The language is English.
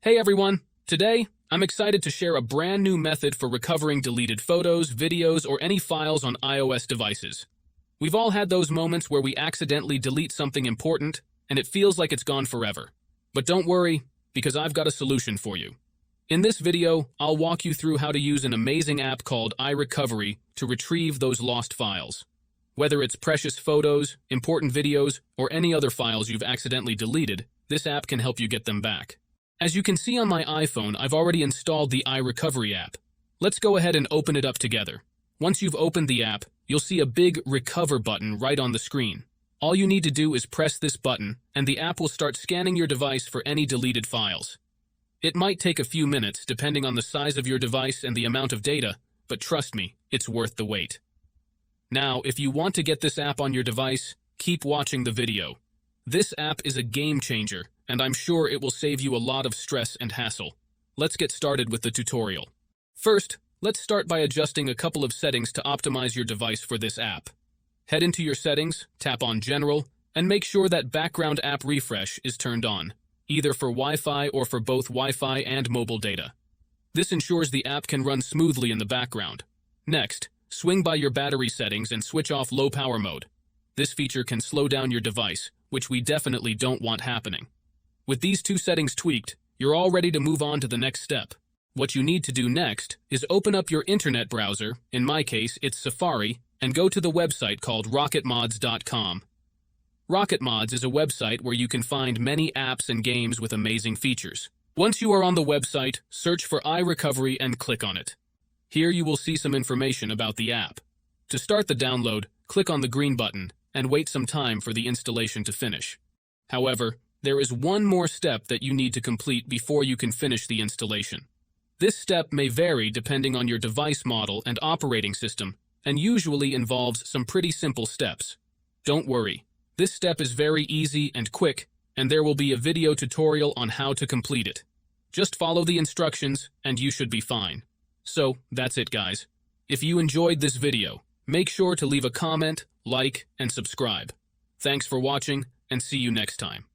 Hey everyone! Today, I'm excited to share a brand new method for recovering deleted photos, videos, or any files on iOS devices. We've all had those moments where we accidentally delete something important, and it feels like it's gone forever. But don't worry, because I've got a solution for you. In this video, I'll walk you through how to use an amazing app called iRecovery to retrieve those lost files. Whether it's precious photos, important videos, or any other files you've accidentally deleted, this app can help you get them back. As you can see on my iPhone, I've already installed the iRecovery app. Let's go ahead and open it up together. Once you've opened the app, you'll see a big Recover button right on the screen. All you need to do is press this button, and the app will start scanning your device for any deleted files. It might take a few minutes, depending on the size of your device and the amount of data, but trust me, it's worth the wait. Now, if you want to get this app on your device, keep watching the video. This app is a game changer, and I'm sure it will save you a lot of stress and hassle. Let's get started with the tutorial. First, let's start by adjusting a couple of settings to optimize your device for this app. Head into your settings, tap on General, and make sure that background app refresh is turned on, either for Wi-Fi or for both Wi-Fi and mobile data. This ensures the app can run smoothly in the background. Next, swing by your battery settings and switch off low power mode. This feature can slow down your device, which we definitely don't want happening. With these two settings tweaked, you're all ready to move on to the next step. What you need to do next is open up your internet browser, in my case it's Safari, and go to the website called rocketmods.com. Rocketmods is a website where you can find many apps and games with amazing features. Once you are on the website, search for iRecovery and click on it. Here you will see some information about the app. To start the download, click on the green button and wait some time for the installation to finish. However, there is one more step that you need to complete before you can finish the installation. This step may vary depending on your device model and operating system, and usually involves some pretty simple steps. Don't worry, this step is very easy and quick, and there will be a video tutorial on how to complete it. Just follow the instructions, and you should be fine. So, that's it guys. If you enjoyed this video, make sure to leave a comment, like, and subscribe. Thanks for watching, and see you next time.